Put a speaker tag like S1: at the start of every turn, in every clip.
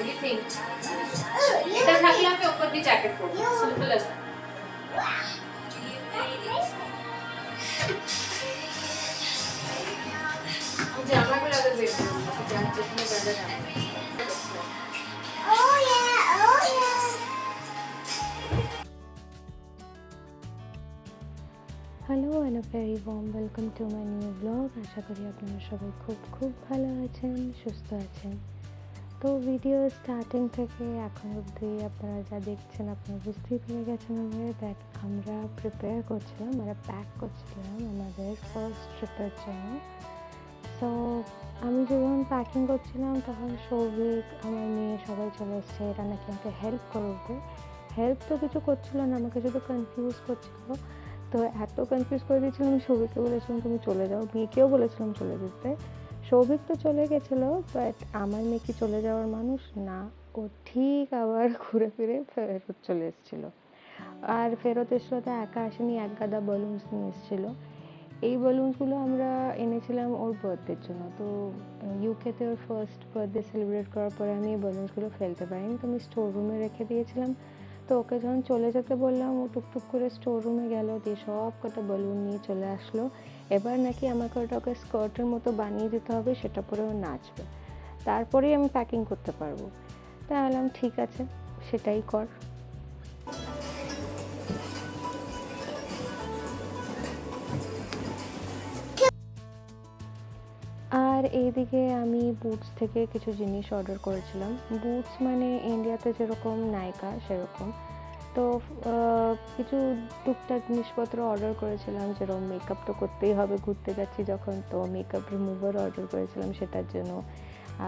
S1: Anything এটা থাকলে আমি উপর দিয়ে জ্যাকেট পরবো সিম্পল অ্যাজ জামাগুলো আগে বের করবো যেখানে বেঁধে জামা
S2: hello and a very warm welcome to my new blog. আশা করি আপনারা সবাই খুব ভালো আছেন, সুস্থ আছেন। তো ভিডিও স্টার্টিং থেকে এখন অবধি আপনারা যা দেখছেন আপনারা বুঝতেই পেরে গেছেন দ্যাট আমরা প্রিপেয়ার করছিলাম, মানে প্যাক করছিলাম আমাদের ফার্স্ট ট্রিপের জন্য। সো আমি যখন প্যাকিং করছিলাম তখন সৌভিক, আমার মেয়ে সবাই চলে এসছে, এরা নাকি আমাকে হেল্প করবে। হেল্প তো কিছু করছিল না, আমাকে শুধু কনফিউজ করছিল। তো এত কনফিউজ করে দিয়েছিলাম, আমি সৌভিককে বলেছিলাম তুমি চলে যাও, মেয়েকেও বলেছিলাম চলে যেতে। সৌভিক তো চলে গেছিলো, বাট আমার মেয়ে কি চলে যাওয়ার মানুষ না, ও ঠিক আবার ঘুরে ফিরে ফেরত চলে এসেছিলো। আর ফেরত এসলো তো একা আসেনি, এক গাদা বেলুনস নিয়ে এসেছিলো। এই বেলুনসগুলো আমরা এনেছিলাম ওর বার্থডের জন্য। তো ইউকেতে ওর ফার্স্ট বার্থডে সেলিব্রেট করার পরে আমি এই বেলুনসগুলো ফেলতে পারিনি, তো আমি স্টোর রুমে রেখে দিয়েছিলাম। তো ওকে যখন চলে যেতে বললাম ও টুকটুক করে স্টোর রুমে গেল, দিয়ে সব কটা বেলুন নিয়ে চলে আসলো। এবার নাকি আমাকে ওটাকে স্কার্টের মতো বানিয়ে দিতে হবে, সেটা পরে ও নাচবে, তারপরেই আমি প্যাকিং করতে পারবো। তাই বললাম ঠিক আছে, সেটাই কর। আর এইদিকে আমি বুটস থেকে কিছু জিনিস অর্ডার করেছিলাম। বুটস মানে ইন্ডিয়াতে যেরকম নাইকা সেরকম। তো কিছু টুকটাক জিনিসপত্র অর্ডার করেছিলাম, যেরকম মেকআপ তো করতেই হবে, ঘুরতে যাচ্ছি যখন, তো মেকআপ রিমুভার অর্ডার করেছিলাম সেটার জন্য।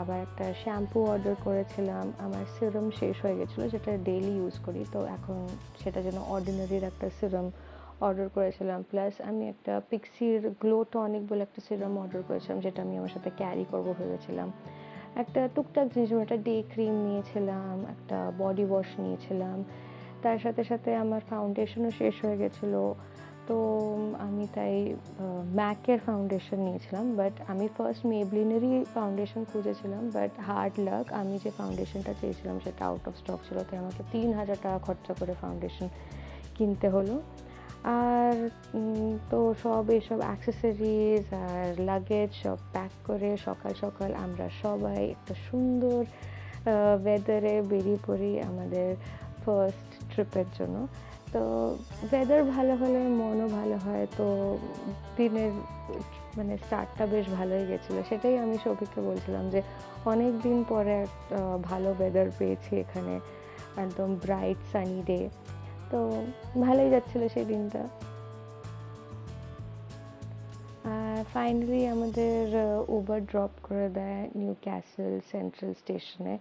S2: আবার একটা শ্যাম্পু অর্ডার করেছিলাম। আমার সিরাম শেষ হয়ে গেছিলো, যেটা ডেইলি ইউজ করি, তো এখন সেটার জন্য অর্ডিনারির একটা সিরাম অর্ডার করেছিলাম। প্লাস আমি একটা পিক্সির গ্লো টনিক বলে একটা সিরাম অর্ডার করেছিলাম, যেটা আমি আমার সাথে ক্যারি করবো ভেবেছিলাম। একটা টুকটাক জিনিস, একটা ডে ক্রিম নিয়েছিলাম, একটা বডি ওয়াশ নিয়েছিলাম। তার সাথে সাথে আমার ফাউন্ডেশনও শেষ হয়ে গেছিলো, তো আমি তাই ম্যাকের ফাউন্ডেশন নিয়েছিলাম। বাট আমি ফার্স্ট মেবলিনেরই ফাউন্ডেশন খুঁজেছিলাম, বাট হার্ড লাক আমি যে ফাউন্ডেশনটা চেয়েছিলাম সেটা আউট অফ স্টক ছিল, তাই আমাকে 3000 টাকা খরচা করে ফাউন্ডেশন কিনতে হলো। আর তো সব এইসব অ্যাক্সেসরিজ আর লাগেজ সব প্যাক করে সকাল সকাল আমরা সবাই একটা সুন্দর ওয়েদারে বেরিয়ে পড়ি আমাদের ফার্স্ট ট্রিপের জন্য। তো ওয়েদার ভালো হলে মনও ভালো হয়, তো দিনের মানে স্টার্টটা বেশ ভালোই গেছিলো। সেটাই আমি সৌভিককে বলছিলাম যে অনেক দিন পরে একটা ভালো ওয়েদার পেয়েছি এখানে, একদম ব্রাইট সানি ডে, তো ভালোই যাচ্ছিলো সেই দিনটা। আর ফাইনালি আমাদের উবার ড্রপ করে দেয় নিউ ক্যাসেল সেন্ট্রাল স্টেশনে।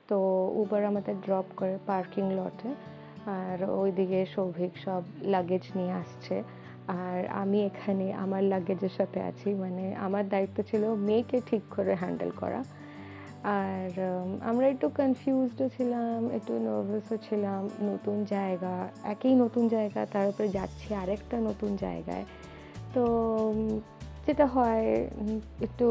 S2: তো উবার আমাদের ড্রপ করে পার্কিং লটে, আর ওইদিকে সৌভিক সব লাগেজ নিয়ে আসছে, আর আমি এখানে আমার লাগেজের সাথে আছি। মানে আমার দায়িত্ব ছিল মেয়েকে ঠিক করে হ্যান্ডেল করা। আর আমরা একটু কনফিউজডও ছিলাম, একটু নার্ভাসও ছিলাম। নতুন জায়গা, একই নতুন জায়গা, তার উপরে যাচ্ছি আরেকটা নতুন জায়গায়। তো যেটা হয় একটু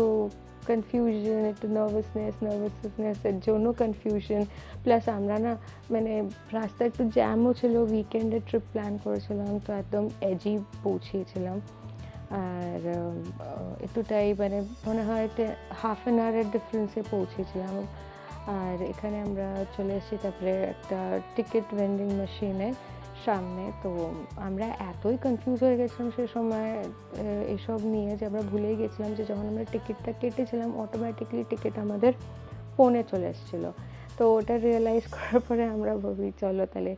S2: কনফিউশন, একটু নার্ভাসনেসের জন্য কনফিউশন। প্লাস আমরা না মানে রাস্তায় একটু জ্যামও ছিল, উইকেন্ডে ট্রিপ প্ল্যান করেছিলাম, তো একদম এজি পৌঁছিয়েছিলাম। আর একটুটাই মানে মনে হয় হাফ অ্যান আওয়ারের ডিফারেন্সে পৌঁছেছিলাম। আর এখানে আমরা চলে এসেছি তারপরে একটা টিকিট ভেন্ডিং মেশিনের সামনে। তো আমরা এতই কনফিউজ হয়ে গেছিলাম সে সময় এসব নিয়ে, যে আমরা ভুলেই গেছিলাম যে যখন আমরা টিকিটটা কেটেছিলাম অটোমেটিকলি টিকিট আমাদের ফোনে চলে এসেছিলো। তো ওটা রিয়েলাইজ করার পরে আমরা ভাবি চলো তাহলে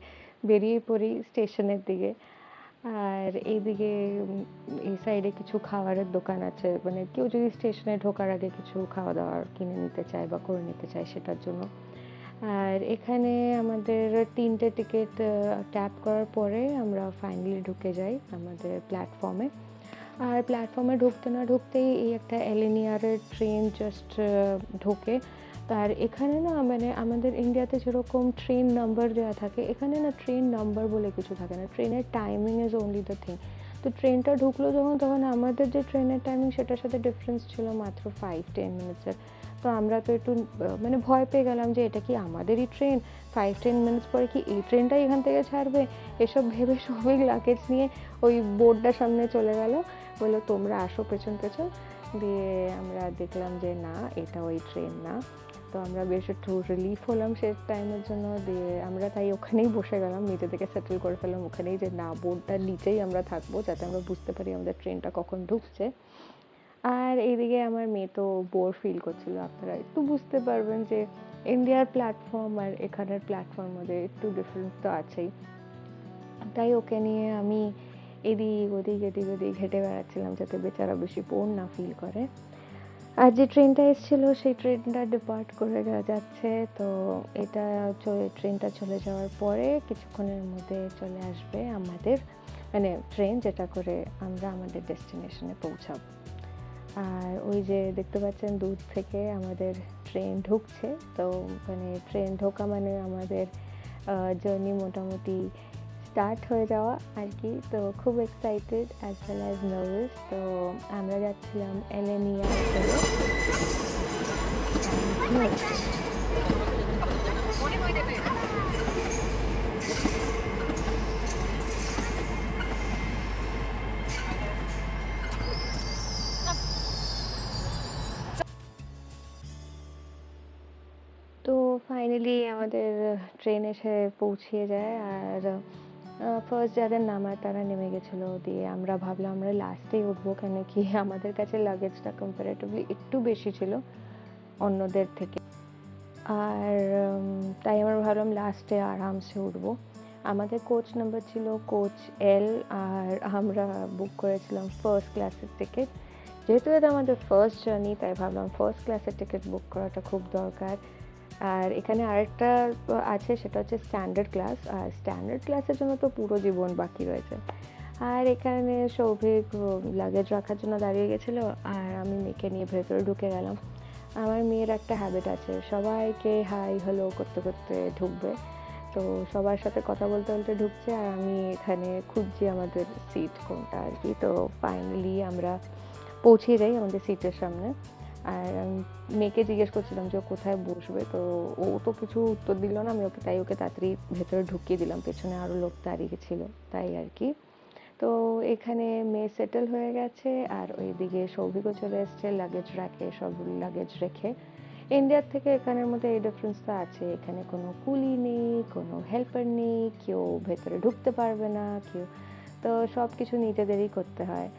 S2: বেরিয়ে পড়ি স্টেশনের দিকে। আর এইদিকে এই সাইডে কিছু খাবারের দোকান আছে, মানে কেউ যদি স্টেশনে ঢোকার আগে কিছু খাওয়া দাওয়ার কিনে নিতে চায় বা করে নিতে চায় সেটার জন্য। আর এখানে আমাদের 3টে টিকিট ট্যাপ করার পরে আমরা ফাইনালি ঢুকে যাই আমাদের প্ল্যাটফর্মে। আর প্ল্যাটফর্মে ঢুকতে না ঢুকতেই এই একটা এলিনিয়ারের ট্রেন জাস্ট ঢোকে। আর এখানে না মানে আমাদের ইন্ডিয়াতে যেরকম ট্রেন নাম্বার দেওয়া থাকে, এখানে না ট্রেন নাম্বার বলে কিছু থাকে না, ট্রেনের timing is only the thing. তো ট্রেনটা ঢুকলো যখন, তখন আমাদের যে ট্রেনের টাইমিং সেটার সাথে ডিফারেন্স ছিল মাত্র 5-10 মিনিটসের। তো আমরা তো একটু মানে ভয় পেয়ে গেলাম যে এটা কি আমাদেরই ট্রেন, 5-10 মিনিটস পরে কি এই ট্রেনটাই এখান থেকে ছাড়বে, এসব ভেবে সবাই লাগেজ নিয়ে ওই বোর্ডটার সামনে চলে গেল, বললো তোমরা আসো পেছন পেছন। দিয়ে আমরা দেখলাম যে না, এটা ওই ট্রেন না। তো আমরা বেশ একটু রিলিফ হলাম সে টাইমের জন্য। দিয়ে আমরা তাই ওখানেই বসে গেলাম, নিজেদেরকে সেটেল করে ফেললাম ওখানেই যে না, বোর্ডটার নিচেই আমরা থাকবো যাতে আমরা বুঝতে পারি আমাদের ট্রেনটা কখন ঢুকছে। আর এইদিকে আমার মেয়ে তো বোর ফিল করছিল। আপনারা একটু বুঝতে পারবেন যে ইন্ডিয়ার প্ল্যাটফর্ম আর এখানের প্ল্যাটফর্ম মধ্যে একটু ডিফারেন্স তো আছেই। তাই ওকে নিয়ে আমি এদিক ওদিক হেঁটে বেড়াচ্ছিলাম যাতে বেচারা বেশি বোর না ফিল করে। আর যে ট্রেনটা এসেছিলো সেই ট্রেনটা ডিপার্ট করে যাচ্ছে। তো এটা ট্রেনটা চলে যাওয়ার পরে কিছুক্ষণের মধ্যে চলে আসবে আমাদের মানে ট্রেন, যেটা করে আমরা আমাদের ডেস্টিনেশনে পৌঁছাবো। আর ওই যে দেখতে পাচ্ছেন দূর থেকে আমাদের ট্রেন ঢুকছে। তো মানে ট্রেন ঢোকা মানে আমাদের জার্নি মোটামুটি স্টার্ট হয়ে যাওয়া আর কি। তো খুব এক্সাইটেড অ্যাজ ওয়েল অ্যাজ নার্ভাস। তো আমরা যাচ্ছিলাম এলেনিয়া করে। তো ফাইনালি আমাদের ট্রেন এসে পৌঁছিয়ে যায়। আর ফার্স্ট যাদের নামার তারা নেমে গেছিলো। দিয়ে আমরা ভাবলাম আমরা লাস্টেই উঠবো, কেন কি আমাদের কাছে লাগেজটা কম্পারেটিভলি একটু বেশি ছিল অন্যদের থেকে। আর তাই আমরা ভাবলাম লাস্টে আরামসে উঠবো। আমাদের কোচ নাম্বার ছিল কোচ এল। আর আমরা বুক করেছিলাম ফার্স্ট ক্লাসের টিকিট। যেহেতু এটা আমাদের ফার্স্ট জার্নি, তাই ভাবলাম ফার্স্ট ক্লাসের টিকিট বুক করাটা খুব দরকার। আর এখানে আরেকটা আছে, সেটা হচ্ছে স্ট্যান্ডার্ড ক্লাস। আর স্ট্যান্ডার্ড ক্লাসের জন্য তো পুরো জীবন বাকি রয়েছে। আর এখানে সৌভিক লাগেজ রাখার জন্য দাঁড়িয়ে গেছিলো, আর আমি মেয়েকে নিয়ে ভেতরে ঢুকে গেলাম। আমার মেয়ের একটা হ্যাবিট আছে, সবাইকে হাই হ্যালো করতে করতে ঢুকবে। তো সবার সাথে কথা বলতে বলতে ঢুকছে, আর আমি এখানে খুঁজছি আমাদের সিট কোনটা আর কি। তো ফাইনালি আমরা পৌঁছে যাই আমাদের সিটের সামনে। আর মেয়েকে জিজ্ঞেস করছিলাম যে ও কোথায় বসবে। তো ও তো কিছু উত্তর দিল না। আমি ওকে তাড়াতাড়ি ভেতরে ঢুকিয়ে দিলাম, পেছনে আরও লোক দাঁড়িয়ে ছিল তাই আর কি। তো এখানে মেয়ে সেটেল হয়ে গেছে, আর ওইদিকে সৌভিকও চলে এসছে লাগেজ র্যাকে সব লাগেজ রেখে। ইন্ডিয়ার থেকে এখানের মধ্যে এই ডিফারেন্স তো আছে, এখানে কোনো কুলি নেই, কোনো হেল্পার নেই, কেউ ভেতরে ঢুকতে পারবে না কেউ। তো সব কিছু নিজেদেরই করতে হয়।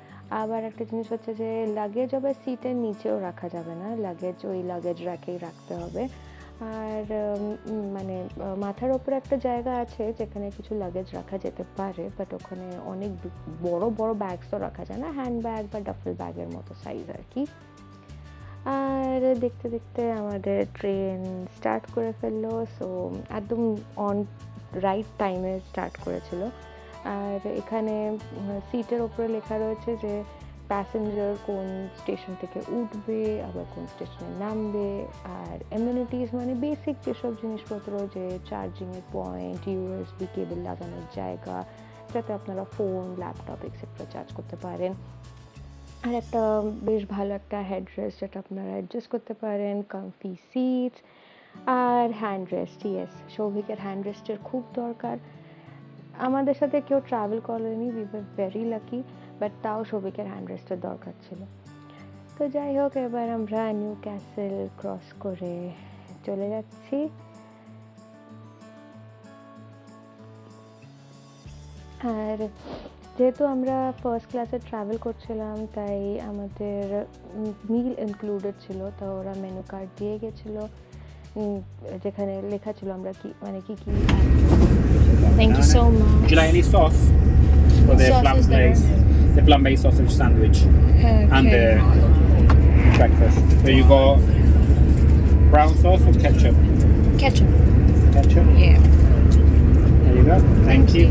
S2: আবার একটা জিনিস হচ্ছে যে লাগেজ আবার সিটের নিচেও রাখা যাবে না, লাগেজ ওই লাগেজ র্যাকেই রাখতে হবে। আর মানে মাথার ওপরে একটা জায়গা আছে যেখানে কিছু লাগেজ রাখা যেতে পারে, বাট ওখানে অনেক বড় বড় ব্যাগস তো রাখা যায় না, হ্যান্ড ব্যাগ বা ডাফেল ব্যাগের মতো সাইজ আর কি। আর দেখতে দেখতে আমাদের ট্রেন স্টার্ট করে ফেললো। সো একদম অন রাইট টাইমে স্টার্ট করেছিল। আর এখানে সিটের ওপরে লেখা রয়েছে যে প্যাসেঞ্জার কোন স্টেশন থেকে উঠবে, আবার কোন স্টেশনে নামবে। আর এমিউনিটিস মানে বেসিক যেসব জিনিসপত্র, যে চার্জিংয়ের পয়েন্ট, ইউএসবি কেবল লাগানোর জায়গা, যাতে আপনারা ফোন, ল্যাপটপ এক্সেট্রা চার্জ করতে পারেন। আর একটা বেশ ভালো একটা হেডরেস্ট যেটা আপনারা অ্যাডজাস্ট করতে পারেন, কমফি সিটস, আর হ্যান্ড রেস্ট। ইয়েস, সৌভিকের হ্যান্ড রেস্টের খুব দরকার। আমাদের সাথে কেউ ট্রাভেল করেনি, we were very lucky, but তাও সৌভিকের হ্যান্ড রেস্টের দরকার ছিল। তো যাই হোক, এবার আমরা নিউ ক্যাসেল ক্রস করে চলে যাচ্ছি। আর যেহেতু আমরা ফার্স্ট ক্লাসে ট্রাভেল করছিলাম, তাই আমাদের মিল ইনক্লুডেড ছিল। তো ওরা মেনু কার্ড দিয়ে গেছিলো, যেখানে লেখা ছিল আমরা কি মানে কি কি।
S3: Thank you so much.
S4: Would you like any sauce for the flambe sausage sandwich and the breakfast? So you got brown sauce or ketchup?
S3: Ketchup.
S4: Ketchup.
S3: Yeah.
S4: There you go. Thank you.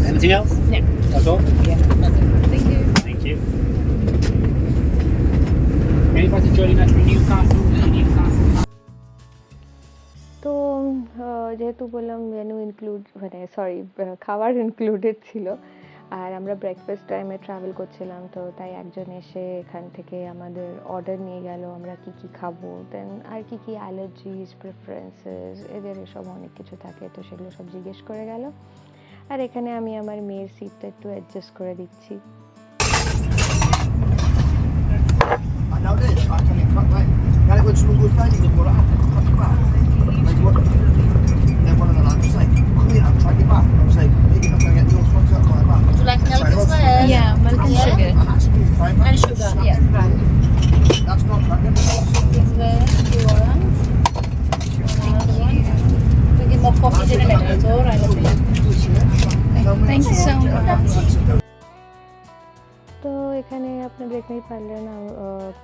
S4: Anything else?
S3: No.
S4: That's all.
S3: Yeah. Thank you.
S4: Thank you. Anybody joining us from Newcastle?
S2: তো যেহেতু বললাম menu include মানে sorry খাবার included ছিল, আর আমরা breakfast টাইমে travel করছিলাম, তো তাই একজন এসে এখান থেকে আমাদের অর্ডার নিয়ে গেল আমরা কি কি খাবো, দেন আর কি কি অ্যালার্জিস, প্রেফারেন্সেস, এদের এসব অনেক কিছু থাকে, তো সেগুলো সব জিজ্ঞেস করে গেল। আর এখানে আমি আমার মেয়ের সিটটা একটু অ্যাডজাস্ট করে দিচ্ছি।
S5: I know this. I can cut like. Now when someone goes down, you go, "Well, I can cut your back." Like what? Then one of the lads was like, "Come here, I'll track your back." I was like, "Maybe you're not gonna get no spots out of my back."
S1: Would you like milk as well?
S3: Yeah, milk and sugar.
S5: And that's smooth, right?
S3: And sugar, yeah.
S5: That's not cracking.
S1: Is there you want? Another one? We get more coffees in a minute, all right?
S3: Thank you so much.
S2: তো এখানে আপনি দেখতেই পারলেন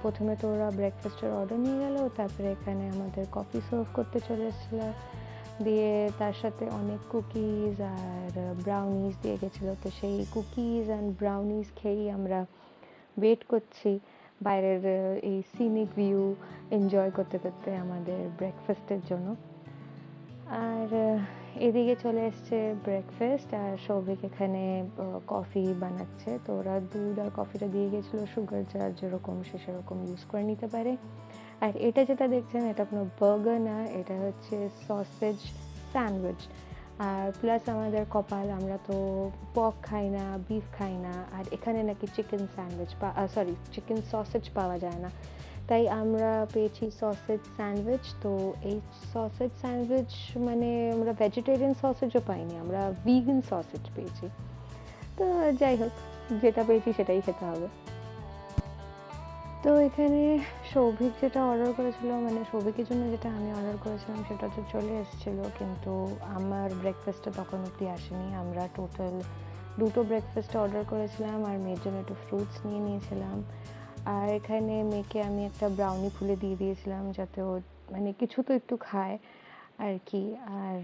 S2: প্রথমে তো ওরা ব্রেকফাস্টের order নিয়ে গেল, তারপরে এখানে আমাদের কফি সার্ভ করতে চলে এসেছিল, দিয়ে তার সাথে অনেক কুকিজ আর ব্রাউনিজ দিয়ে গেছিলো। তো সেই কুকিজ অ্যান্ড ব্রাউনিজ খেয়েই আমরা ওয়েট করছি বাইরের এই সিনিক ভিউ এনজয় করতে করতে আমাদের ব্রেকফাস্টের জন্য। আর এদিকে চলে এসছে ব্রেকফাস্ট, আর সৌভিক এখানে কফি বানাচ্ছে। তো ওরা দুধ আর কফিটা দিয়ে গেছিলো, সুগার যার যেরকম সে সেরকম ইউজ করে নিতে পারে। আর এটা যেটা দেখছেন এটা কোনো বার্গার না, এটা হচ্ছে সসেজ স্যান্ডউইচ। আর প্লাস আমাদের কপাল, আমরা তো পক খাই না, বিফ খাই না, আর এখানে নাকি চিকেন স্যান্ডউইচ চিকেন সসেজ পাওয়া যায় না, তাই আমরা পেয়েছি সসেজ স্যান্ডউইচ। তো এই সসেজ স্যান্ডউইচ মানে আমরা ভেজিটেরিয়ান সসেজও পাইনি, আমরা ভিগান সসেজ পেয়েছি। তো যাই হোক, যেটা পেয়েছি সেটাই খেতে হবে। তো এখানে সৌভিক যেটা অর্ডার করেছিল, মানে সৌভিকের জন্য যেটা আমি অর্ডার করেছিলাম সেটা তো চলে এসেছিলো, কিন্তু আমার ব্রেকফাস্টটা তখন অবধি আসেনি। আমরা টোটাল 2টো ব্রেকফাস্ট অর্ডার করেছিলাম আর মেয়ের জন্য একটু ফ্রুটস নিয়ে নিয়েছিলাম। আর এখানে মেয়েকে আমি একটা ব্রাউনি ফুলে দিয়ে দিয়েছিলাম যাতে ও মানে কিছু তো একটু খায় আর কি। আর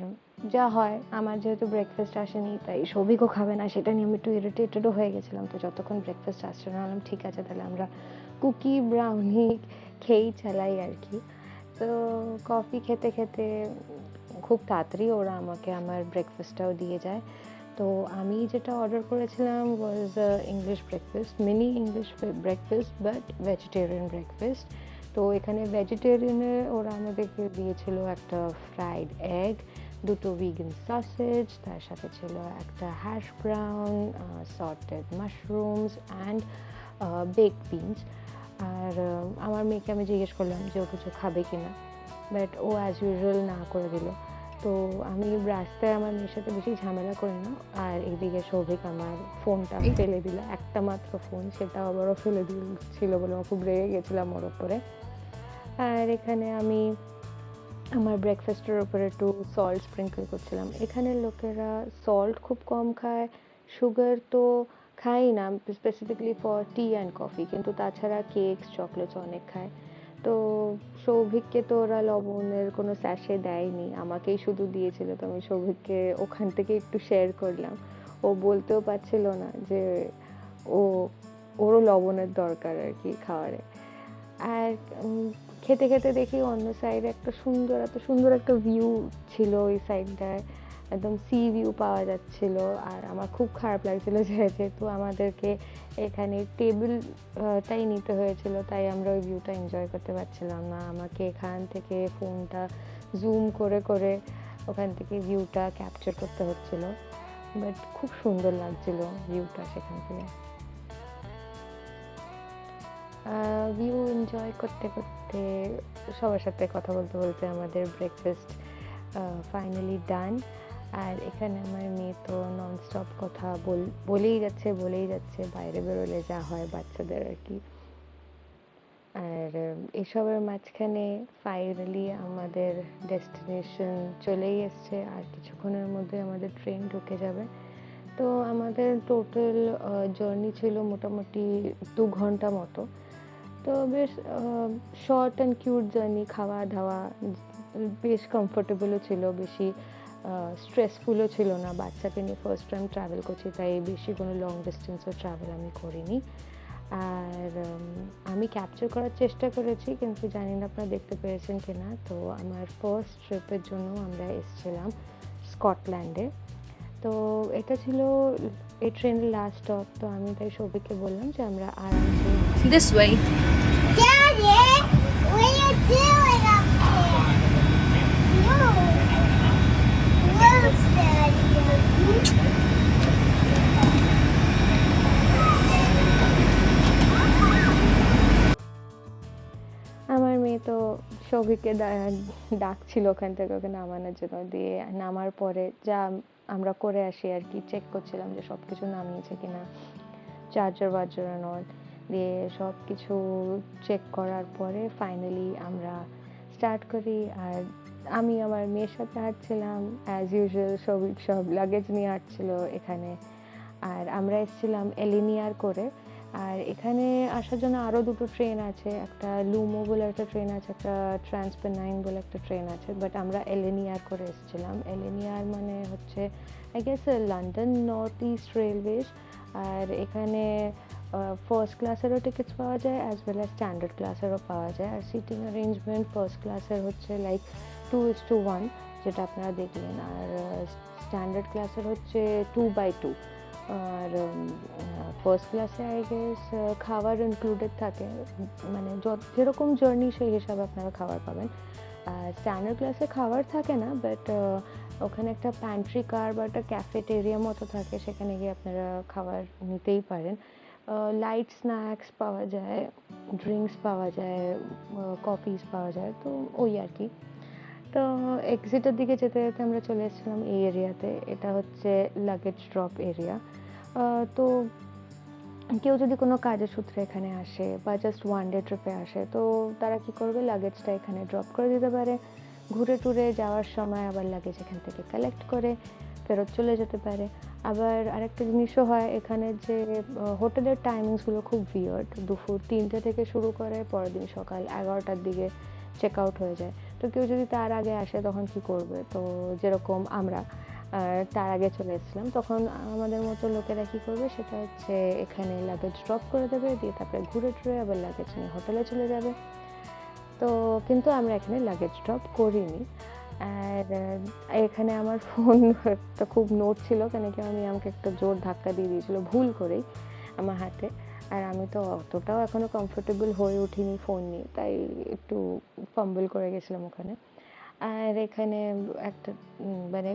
S2: যা হয়, আমার যেহেতু ব্রেকফাস্ট আসেনি তাই সৌভিকও খাবে না, সেটা নিয়ে আমি একটু ইরিটেটেডও হয়ে গেছিলাম। তো যতক্ষণ ব্রেকফাস্ট আসছে না, বললাম ঠিক আছে তাহলে আমরা কুকি ব্রাউনি খেয়েই চালাই আর কি। তো কফি খেতে খেতে খুব তাড়াতাড়ি ওরা আমাকে আমার ব্রেকফাস্টটাও দিয়ে যায়। তো আমি যেটা অর্ডার করেছিলাম was English breakfast, mini English breakfast but vegetarian breakfast. তো এখানে ভেজিটেরিয়ানে ওরা আমাদেরকে দিয়েছিল একটা ফ্রাইড এগ, 2টো ভিগান সসেজ, তার সাথে ছিল একটা hash brown, salted mushrooms and baked beans. আর আমার মেয়েকে আমি জিজ্ঞেস করলাম যে ও কিছু খাবে কি না, বাট ও অ্যাজ ইউজুয়াল না করে দিল। তো আমি রাস্তায় আমার মেয়ের সাথে বেশি ঝামেলা করি না। আর এদিকে সৌভিক আমার ফোনটা ফেলে দিল, একটা মাত্র ফোন, সেটা আবারও ফেলে দিয়েছিল বলে আমি খুব রেগে গেছিলাম ওর ওপরে। আর এখানে আমি আমার ব্রেকফাস্টের ওপরে একটু সল্ট স্প্রিঙ্কল করছিলাম। এখানের লোকেরা সল্ট খুব কম খায়, সুগার তো খাই না specifically for T and coffee, কিন্তু তাছাড়া কেকস চকলেটস অনেক খায়। তো সৌভিককে তো ওরা লবণের কোনো স্যাশে দেয়নি, আমাকেই শুধু দিয়েছিল। তো আমি সৌভিককে ওখান থেকে একটু শেয়ার করলাম, ও বলতেও পারছিল না যে ওরও লবণের দরকার আর কি খাবারে। আর খেতে খেতে দেখি অন্য সাইডে এত সুন্দর একটা ভিউ ছিল, ওই সাইডটায় একদম সি ভিউ পাওয়া যাচ্ছিল। আর আমার খুব খারাপ লাগছিল যেহেতু আমাদেরকে এখানে টেবিলটাই নিতে হয়েছিল, তাই আমরা ওই ভিউটা এনজয় করতে পারছিলাম না। আমাকে এখান থেকে ফোনটা জুম করে করে ওখান থেকে ভিউটা ক্যাপচার করতে হচ্ছিল, বাট খুব সুন্দর লাগছিল ভিউটা সেখান থেকে। ভিউ এনজয় করতে করতে সবার সাথে কথা বলতে বলতে আমাদের ব্রেকফাস্ট ফাইনালি ডান। আর এখানে আমার মেয়ে তো ননস্টপ কথা বলেই যাচ্ছে, বাইরে বেরোলে যা হয় বাচ্চাদের আর কি। আর এসবের মাঝখানে ফাইনালি আমাদের ডেস্টিনেশন চলেই এসছে, আর কিছুক্ষণের মধ্যে আমাদের ট্রেন ঢুকে যাবে। তো আমাদের টোটাল জার্নি ছিল মোটামুটি 2 ঘন্টা মতো। তো বেশ শর্ট অ্যান্ড কিউট জার্নি, খাওয়া দাওয়া বেশ কমফোর্টেবলও ছিল, বেশি স্ট্রেসফুলও ছিল না। বাচ্চাকে নিয়ে ফার্স্ট টাইম ট্রাভেল করছি, তাই বেশি কোনো লং ডিস্টেন্সও ট্রাভেল আমি করিনি। আর আমি ক্যাপচার করার চেষ্টা করেছি, কিন্তু জানি না আপনারা দেখতে পেরেছেন কিনা। তো আমার ফার্স্ট ট্রিপের জন্য আমরা এসেছিলাম স্কটল্যান্ডে। তো এটা ছিল এই ট্রেনের লাস্ট স্টপ, তো আমি তাই সৌভিককে বললাম যে আমরা আরামসে
S3: This way.
S6: Daddy, what are you doing up there? Look, Daddy.
S2: আমার মেয়ে তো সৌভিককে ডাকছিল ওখান থেকে ওকে নামানোর জন্য, দিয়ে নামার পরে যা আমরা করে আসি আর কি, চেক করছিলাম যে সব কিছু নামিয়েছে কিনা, চার্জার ওয়ার্জার নট, দিয়ে সব কিছু চেক করার পরে ফাইনালি আমরা স্টার্ট করি। আর আমি আমার মেয়ের সাথে হাঁটছিলাম অ্যাজ ইউজুয়াল, সৌভিক সব লাগেজ নিয়ে হাঁটছিল এখানে। আর আমরা এসেছিলাম এলিনিয়ার করে। আর এখানে আসার জন্য আরও দুটো ট্রেন আছে, একটা লুমো বলে একটা ট্রেন আছে, একটা ট্রান্সপেনাইন বলে একটা ট্রেন আছে, বাট আমরা এলিনিয়ার করে এসেছিলাম। এলিনিয়ার মানে হচ্ছে I guess London North East Railways. আর এখানে ফার্স্ট ক্লাসেরও টিকিটস পাওয়া যায় অ্যাজ ওয়েল অ্যাজ স্ট্যান্ডার্ড ক্লাসেরও পাওয়া যায়। আর সিটিং অ্যারেঞ্জমেন্ট ফার্স্ট ক্লাসের হচ্ছে লাইক 2:1, যেটা আপনারা দেখলেন। আর স্ট্যান্ডার্ড ক্লাসের হচ্ছে 2/2। আর ফার্স্ট ক্লাসে আই গেস খাবার ইনক্লুডেড থাকে, মানে যেরকম জার্নি সেই হিসাবে আপনারা খাবার পাবেন। আর স্ট্যান্ডার্ড ক্লাসে খাবার থাকে না, বাট ওখানে একটা প্যান্ট্রি কার বা একটা ক্যাফেটেরিয়া মতো থাকে, সেখানে গিয়ে আপনারা খাবার নিতেই পারেন। লাইট স্ন্যাক্স পাওয়া যায়, ড্রিঙ্কস পাওয়া যায়, কফিস পাওয়া যায়, তো ওই আর কি। তো এক্সিটের দিকে যেতে যেতে আমরা চলে এসেছিলাম এই এরিয়াতে, এটা হচ্ছে লাগেজ ড্রপ এরিয়া। তো কেউ যদি কোনো কাজের সূত্রে এখানে আসে বা জাস্ট ওয়ান ডে ট্রিপে আসে, তো তারা কি করবে, লাগেজটা এখানে ড্রপ করে দিতে পারে। ঘুরে টুরে যাওয়ার সময় আবার লাগেজ এখান থেকে কালেক্ট করে ফেরত চলে যেতে পারে। আবার আরেকটা জিনিসও হয় এখানে, যে হোটেলের টাইমিংসগুলো খুব উইয়ার্ড। দুপুর 3টে থেকে শুরু করে পরের দিন সকাল 11টার দিকে চেক আউট হয়ে যায়। তো কেউ যদি তার আগে আসে তখন কি করবে, তো যেরকম আমরা তার আগে চলে এসেছিলাম, তখন আমাদের মতো লোকেরা কী করবে, সেটা হচ্ছে এখানে লাগেজ ড্রপ করে দেবে, দিয়ে তারপরে ঘুরে টুরে আবার লাগেজ নিয়ে হোটেলে চলে যাবে। তো কিন্তু আমরা এখানে লাগেজ ড্রপ করিনি। আর এখানে আমার ফোন একটা খুব নোট ছিল, কেন কি আমাকে একটা জোর ধাক্কা দিয়ে দিয়েছিল ভুল করেই আমার হাতে। আর আমি তো অতটাও এখনও কমফোর্টেবল হয়ে উঠিনি ফোন নিয়ে, তাই একটু ফাম্বল করে গেছিলাম ওখানে। আর এখানে একটা মানে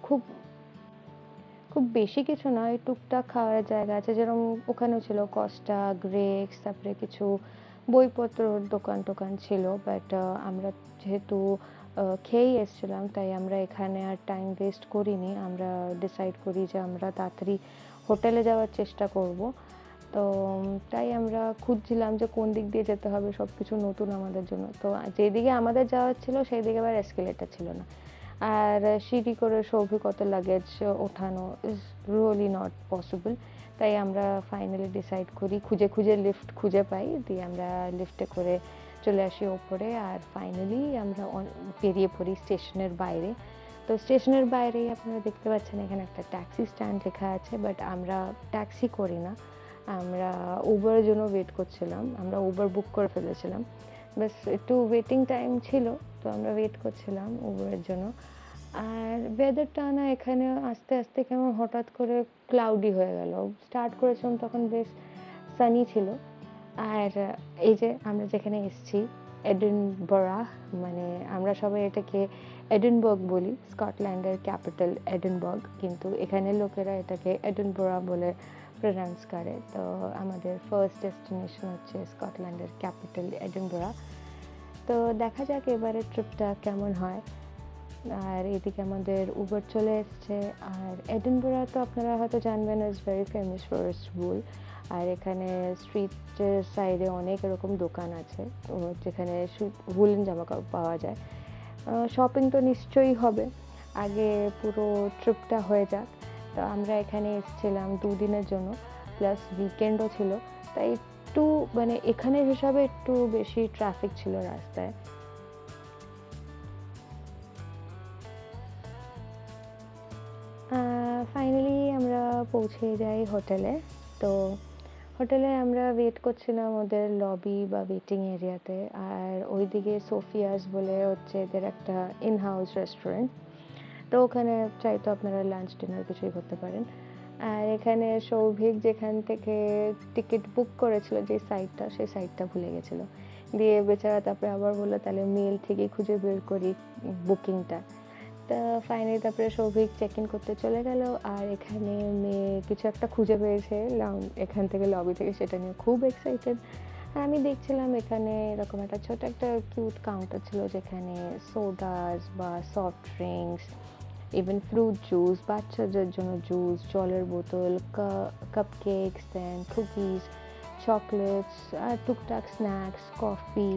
S2: খুব খুব বেশি কিছু নয়, টুকটাক খাওয়ার জায়গা আছে, যেরকম ওখানেও ছিল কস্টা, গ্রেক্স, তারপরে কিছু বইপত্রর দোকান টোকান ছিল। বাট আমরা যেহেতু খেয়েই এসেছিলাম, তাই আমরা এখানে আর টাইম ওয়েস্ট করিনি। আমরা ডিসাইড করি যে আমরা তাড়াতাড়ি হোটেলে যাওয়ার চেষ্টা করব। তো তাই আমরা খুঁজছিলাম যে কোন দিক দিয়ে যেতে হবে, সব কিছু নতুন আমাদের জন্য। তো যেদিকে আমাদের যাওয়ার ছিল সেই দিকে আবার এসকেলেটার ছিল না, আর সিঁড়ি করে সৌভিকত লাগেজ ওঠানো ইজ রিয়েলি নট পসিবল। তাই আমরা ফাইনালি ডিসাইড করি, খুঁজে খুঁজে লিফট খুঁজে পাই, দিয়ে আমরা লিফটে করে চলে আসি ওপরে। আর ফাইনালি আমরা বেরিয়ে পড়ি স্টেশনের বাইরে। তো স্টেশনের বাইরেই আপনারা দেখতে পাচ্ছেন এখানে একটা ট্যাক্সি স্ট্যান্ড লেখা আছে, বাট আমরা ট্যাক্সি করি না, আমরা উবারের জন্য ওয়েট করছিলাম। আমরা উবার বুক করে ফেলেছিলাম, বাস একটু ওয়েটিং টাইম ছিল, তো আমরা ওয়েট করছিলাম উবারের জন্য। আর ওয়েদারটা না এখানে আস্তে আস্তে কেমন হঠাৎ করে ক্লাউডি হয়ে গেল। স্টার্ট করেছিলাম তখন বেশ সানি ছিল। আর এই যে আমরা যেখানে এসেছি এডিনবরা, মানে আমরা সবাই এটাকে এডিনবার্গ বলি, স্কটল্যান্ডের ক্যাপিটাল এডিনবার্গ, কিন্তু এখানে লোকেরা এটাকে এডিনবরা বলে প্রনাউন্স করে। তো আমাদের ফার্স্ট ডেস্টিনেশন হচ্ছে স্কটল্যান্ডের ক্যাপিটাল এডিনবরা। তো দেখা যাক এবারে ট্রিপটা কেমন হয়। আর এদিকে আমাদের উবার চলে এসছে। আর এডিনবরা তো আপনারা হয়তো জানবেন, is very famous for its wool. আর এখানে স্ট্রিটের সাইডে অনেক এরকম দোকান আছে যেখানে উলেন জামা কাপড় পাওয়া যায়। শপিং তো নিশ্চয়ই হবে, আগে পুরো ট্রিপটা হয়ে যাক। তো আমরা এখানে এসেছিলাম 2 দিনের জন্য, প্লাস উইকেন্ডও ছিল, তাই একটু মানে এখানের হিসাবে একটু বেশি ট্রাফিক ছিল রাস্তায়। ফাইনালি আমরা পৌঁছে যাই হোটেলে। তো হোটেলে আমরা ওয়েট করছিলাম ওদের লবি বা ওয়েটিং এরিয়াতে। আর ওইদিকে সোফিয়াস বলে হচ্ছে এদের একটা ইন হাউস রেস্টুরেন্ট, তো ওখানে চাইতো আপনারা লাঞ্চ ডিনার কিছুই করতে পারেন। আর এখানে সৌভিক যেখান থেকে টিকিট বুক করেছিল যে সাইটটা, সেই সাইটটা ভুলে গেছিলো, দিয়ে বেচারা তারপরে আবার বললো তাহলে মেল থেকে খুঁজে বের করি বুকিংটা। তা ফাইনালি তারপরে সৌভিক চেক ইন করতে চলে গেল, আর এখানে মেয়ে কিছু একটা খুঁজে পেয়েছে এখান থেকে লবি থেকে, সেটা নিয়ে খুব এক্সাইটেড। আর আমি দেখছিলাম এখানে এরকম একটা ছোট একটা কিউট কাউন্টার ছিল যেখানে সোডাস বা soft drinks, even fruit juice, বাচ্চাদের জন্য জুস, জলের বোতল, কাপ কেকস, দেন কুকিজ, চকলেটস, আর টুকটাক স্ন্যাক্স, কফি,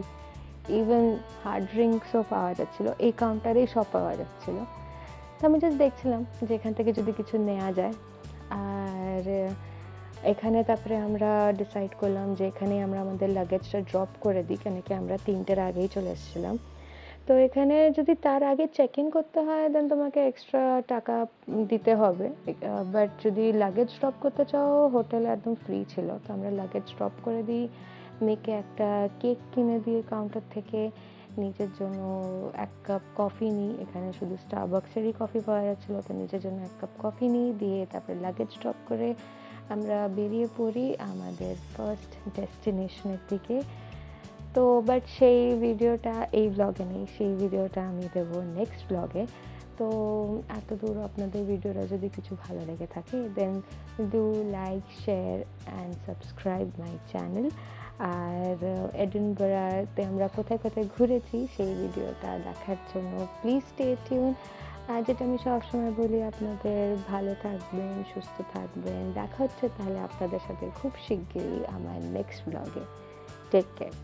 S2: ইভেন হার্ড ড্রিঙ্কসও পাওয়া যাচ্ছিলো। এই কাউন্টারেই সব পাওয়া যাচ্ছিলো। তো আমি জাস্ট দেখছিলাম যে এখান থেকে যদি কিছু নেওয়া যায়। আর এখানে তারপরে আমরা ডিসাইড করলাম যে এখানে আমরা আমাদের লাগেজটা ড্রপ করে দিই, কেন কি আমরা 3টের আগেই চলে এসেছিলাম। তো এখানে যদি তার আগে চেক ইন করতে হয় দেন তোমাকে এক্সট্রা টাকা দিতে হবে, বাট যদি লাগেজ ড্রপ করতে চাও হোটেল একদম ফ্রি ছিল। তো আমরা লাগেজ ড্রপ করে দিই, মেয়েকে একটা কেক কিনে দিয়ে কাউন্টার থেকে, নিজের জন্য 1 কাপ কফি নিই, এখানে শুধু স্টারবাক্সেরই কফি পাওয়া যাচ্ছিলো, তো নিজের জন্য 1 কাপ কফি নিই, দিয়ে তারপরে লাগেজ ড্রপ করে আমরা বেরিয়ে পড়ি আমাদের ফার্স্ট ডেস্টিনেশনের দিকে। তো বাট সেই ভিডিওটা এই ব্লগে নেই, সেই ভিডিওটা আমি দেবো নেক্সট ব্লগে। তো এত দূর আপনাদের ভিডিওটা যদি কিছু ভালো লেগে থাকে then do like, share and subscribe my channel. আর এডিনবরাতে আমরা কোথায় কোথায় ঘুরেছি সেই ভিডিওটা দেখার জন্য প্লিজ স্টে টিউন। আর যেটা আমি সবসময় বলি, আপনাদের ভালো থাকবেন, সুস্থ থাকবেন। দেখা হচ্ছে তাহলে আপনাদের সাথে খুব শিগগিরই আমার নেক্সট ব্লগে। Take care.